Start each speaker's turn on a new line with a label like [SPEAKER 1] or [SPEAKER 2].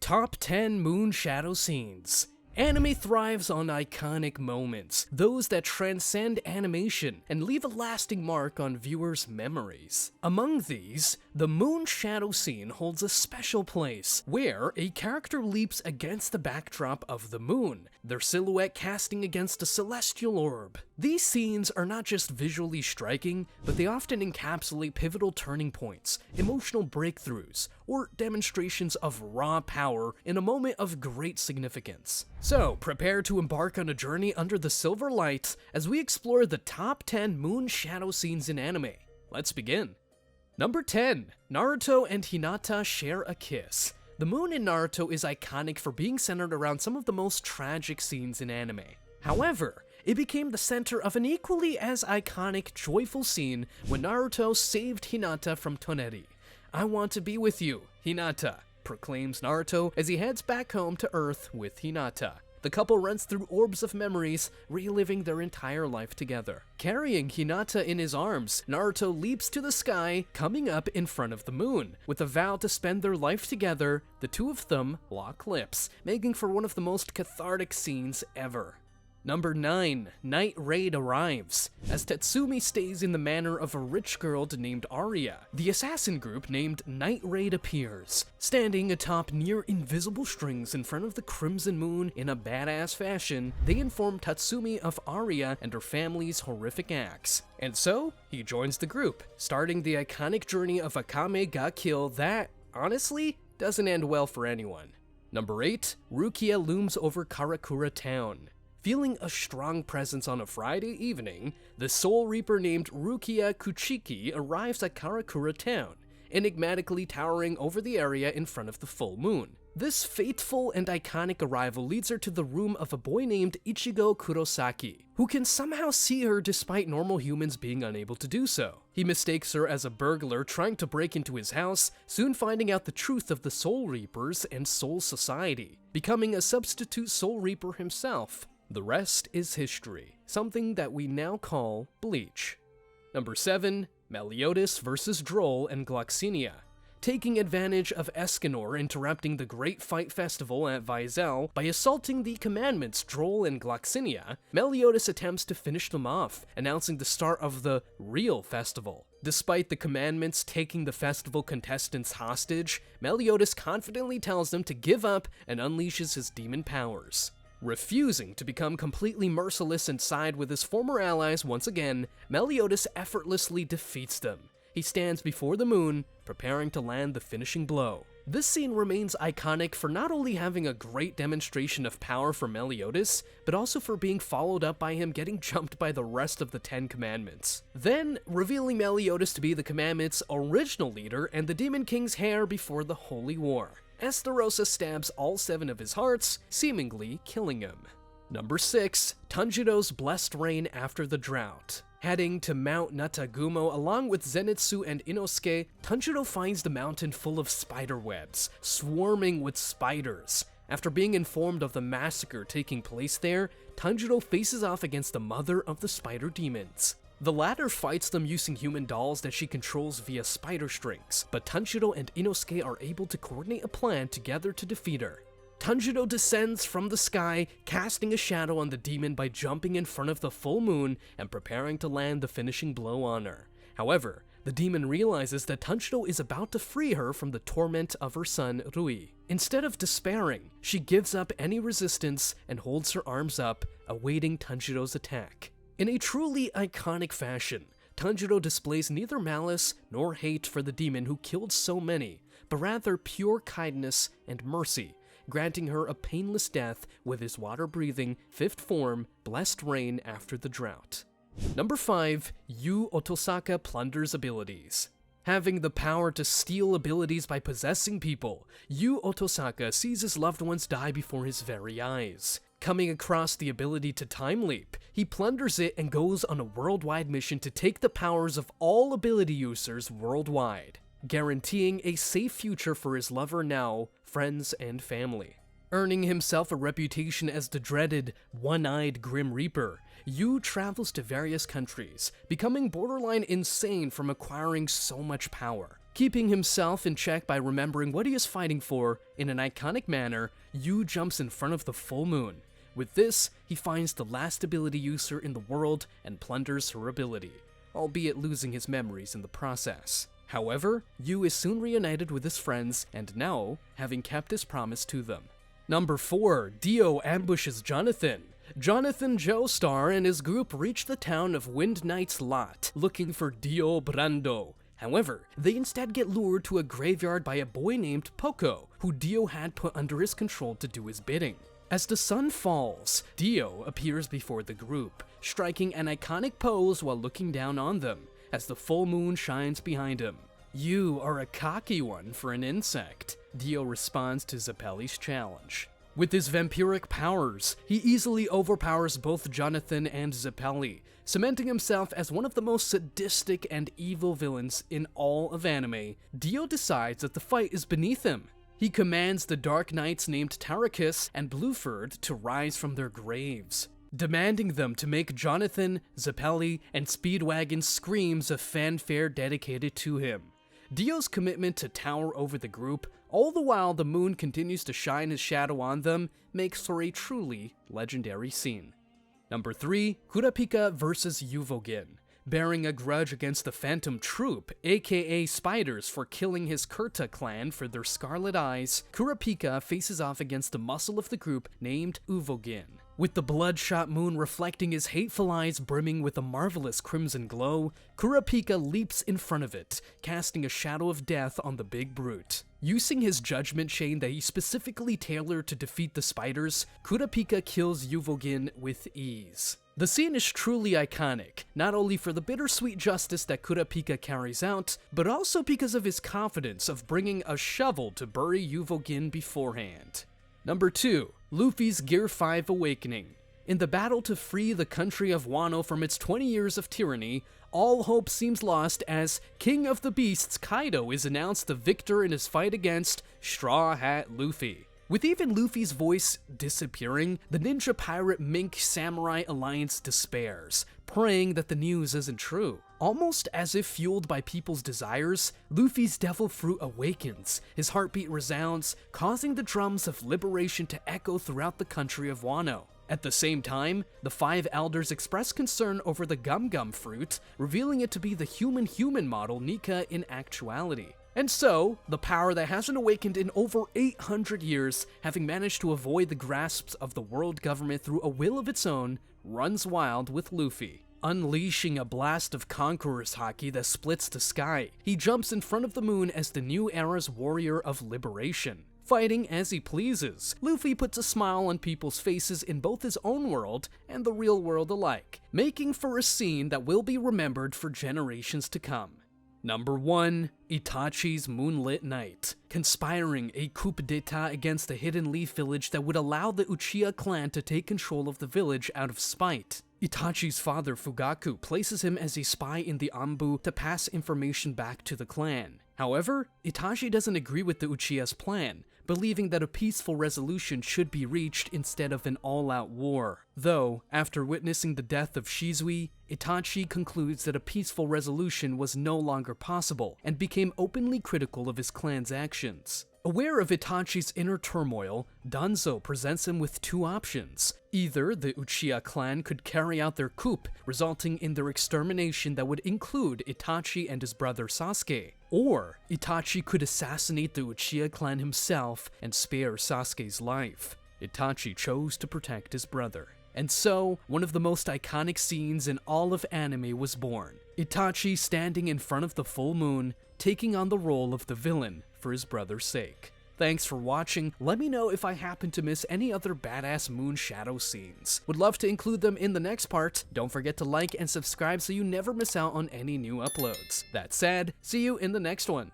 [SPEAKER 1] Top 10 Moon Shadow Scenes. Anime thrives on iconic moments, those that transcend animation and leave a lasting mark on viewers' memories. Among these, the Moon Shadow scene holds a special place, where a character leaps against the backdrop of the moon, their silhouette casting against a celestial orb. These scenes are not just visually striking, but they often encapsulate pivotal turning points, emotional breakthroughs, or demonstrations of raw power in a moment of great significance. So, prepare to embark on a journey under the silver light as we explore the top 10 Moon Shadow scenes in anime. Let's begin. Number 10. Naruto and Hinata share a kiss. The moon in Naruto is iconic for being centered around some of the most tragic scenes in anime. However, it became the center of an equally as iconic, joyful scene when Naruto saved Hinata from Toneri. "I want to be with you, Hinata," proclaims Naruto as he heads back home to Earth with Hinata. The couple runs through orbs of memories, reliving their entire life together. Carrying Hinata in his arms, Naruto leaps to the sky, coming up in front of the moon. With a vow to spend their life together, the two of them lock lips, making for one of the most cathartic scenes ever. Number 9. Night Raid arrives. As Tatsumi stays in the manor of a rich girl named Arya, the assassin group named Night Raid appears, standing atop near invisible strings in front of the Crimson Moon in a badass fashion. They inform Tatsumi of Arya and her family's horrific acts. And so, he joins the group, starting the iconic journey of Akame ga Kill that, honestly, doesn't end well for anyone. Number 8. Rukia looms over Karakura Town. Feeling a strong presence on a Friday evening, the Soul Reaper named Rukia Kuchiki arrives at Karakura Town, enigmatically towering over the area in front of the full moon. This fateful and iconic arrival leads her to the room of a boy named Ichigo Kurosaki, who can somehow see her despite normal humans being unable to do so. He mistakes her as a burglar trying to break into his house, soon finding out the truth of the Soul Reapers and Soul Society, becoming a substitute Soul Reaper himself. The rest is history, something that we now call Bleach. Number 7. Meliodas vs. Droll and Gloxinia. Taking advantage of Escanor interrupting the Great Fight Festival at Vizel by assaulting the commandments Droll and Gloxinia, Meliodas attempts to finish them off, announcing the start of the real festival. Despite the commandments taking the festival contestants hostage, Meliodas confidently tells them to give up and unleashes his demon powers. Refusing to become completely merciless and side with his former allies once again, Meliodas effortlessly defeats them. He stands before the moon, preparing to land the finishing blow. This scene remains iconic for not only having a great demonstration of power for Meliodas, but also for being followed up by him getting jumped by the rest of the 10 Commandments. Then, revealing Meliodas to be the Commandments' original leader and the Demon King's heir before the Holy War. Estarossa stabs all 7 of his hearts, seemingly killing him. Number 6. Tanjiro's Blessed Rain after the drought. Heading to Mount Natagumo along with Zenitsu and Inosuke, Tanjiro finds the mountain full of spider webs, swarming with spiders. After being informed of the massacre taking place there, Tanjiro faces off against the mother of the spider demons. The latter fights them using human dolls that she controls via spider strings, but Tanjiro and Inosuke are able to coordinate a plan together to defeat her. Tanjiro descends from the sky, casting a shadow on the demon by jumping in front of the full moon and preparing to land the finishing blow on her. However, the demon realizes that Tanjiro is about to free her from the torment of her son Rui. Instead of despairing, she gives up any resistance and holds her arms up, awaiting Tanjiro's attack. In a truly iconic fashion, Tanjiro displays neither malice nor hate for the demon who killed so many, but rather pure kindness and mercy, granting her a painless death with his water-breathing, 5th form, Blessed Rain after the drought. Number 5. Yu Otosaka plunders abilities. Having the power to steal abilities by possessing people, Yu Otosaka sees his loved ones die before his very eyes. Coming across the ability to time leap, he plunders it and goes on a worldwide mission to take the powers of all ability users worldwide, guaranteeing a safe future for his lover now, friends, and family. Earning himself a reputation as the dreaded, one-eyed Grim Reaper, Yu travels to various countries, becoming borderline insane from acquiring so much power. Keeping himself in check by remembering what he is fighting for, in an iconic manner, Yu jumps in front of the full moon. With this, he finds the last ability user in the world and plunders her ability, albeit losing his memories in the process. However, Yu is soon reunited with his friends, and now, having kept his promise to them. Number 4, Dio ambushes Jonathan. Jonathan Joestar and his group reach the town of Wind Knight's lot, looking for Dio Brando. However, they instead get lured to a graveyard by a boy named Poco, who Dio had put under his control to do his bidding. As the sun falls, Dio appears before the group, striking an iconic pose while looking down on them, as the full moon shines behind him. "You are a cocky one for an insect," Dio responds to Zeppeli's challenge. With his vampiric powers, he easily overpowers both Jonathan and Zeppeli, cementing himself as one of the most sadistic and evil villains in all of anime. Dio decides that the fight is beneath him. He commands the Dark Knights named Tarakis and Bluford to rise from their graves, demanding them to make Jonathan, Zeppeli, and Speedwagon screams of fanfare dedicated to him. Dio's commitment to tower over the group, all the while the moon continues to shine his shadow on them, makes for a truly legendary scene. Number 3, Kurapika vs. Uvogin. Bearing a grudge against the Phantom Troop, aka Spiders, for killing his Kurta clan for their scarlet eyes, Kurapika faces off against the muscle of the group named Uvogin. With the bloodshot moon reflecting his hateful eyes brimming with a marvelous crimson glow, Kurapika leaps in front of it, casting a shadow of death on the big brute. Using his judgment chain that he specifically tailored to defeat the spiders, Kurapika kills Uvogin with ease. The scene is truly iconic, not only for the bittersweet justice that Kurapika carries out, but also because of his confidence of bringing a shovel to bury Uvogin beforehand. Number 2, Luffy's Gear 5 Awakening. In the battle to free the country of Wano from its 20 years of tyranny, all hope seems lost as King of the Beasts Kaido is announced the victor in his fight against Straw Hat Luffy. With even Luffy's voice disappearing, the Ninja Pirate Mink Samurai Alliance despairs, praying that the news isn't true. Almost as if fueled by people's desires, Luffy's devil fruit awakens, his heartbeat resounds, causing the drums of liberation to echo throughout the country of Wano. At the same time, the 5 elders express concern over the Gum Gum fruit, revealing it to be the human model Nika in actuality. And so, the power that hasn't awakened in over 800 years, having managed to avoid the grasps of the world government through a will of its own, runs wild with Luffy. Unleashing a blast of Conqueror's Haki that splits the sky, he jumps in front of the moon as the new era's warrior of liberation. Fighting as he pleases, Luffy puts a smile on people's faces in both his own world and the real world alike, making for a scene that will be remembered for generations to come. Number 1, Itachi's Moonlit Night. Conspiring a coup d'etat against the Hidden Leaf village that would allow the Uchiha clan to take control of the village out of spite. Itachi's father Fugaku places him as a spy in the Anbu to pass information back to the clan. However, Itachi doesn't agree with the Uchiha's plan, believing that a peaceful resolution should be reached instead of an all-out war. Though, after witnessing the death of Shizui, Itachi concludes that a peaceful resolution was no longer possible, and became openly critical of his clan's actions. Aware of Itachi's inner turmoil, Danzo presents him with 2 options. Either the Uchiha clan could carry out their coup, resulting in their extermination that would include Itachi and his brother Sasuke, or Itachi could assassinate the Uchiha clan himself and spare Sasuke's life. Itachi chose to protect his brother. And so, one of the most iconic scenes in all of anime was born. Itachi standing in front of the full moon, taking on the role of the villain for his brother's sake. Thanks for watching. Let me know if I happen to miss any other badass moon shadow scenes. Would love to include them in the next part. Don't forget to like and subscribe so you never miss out on any new uploads. That said, see you in the next one.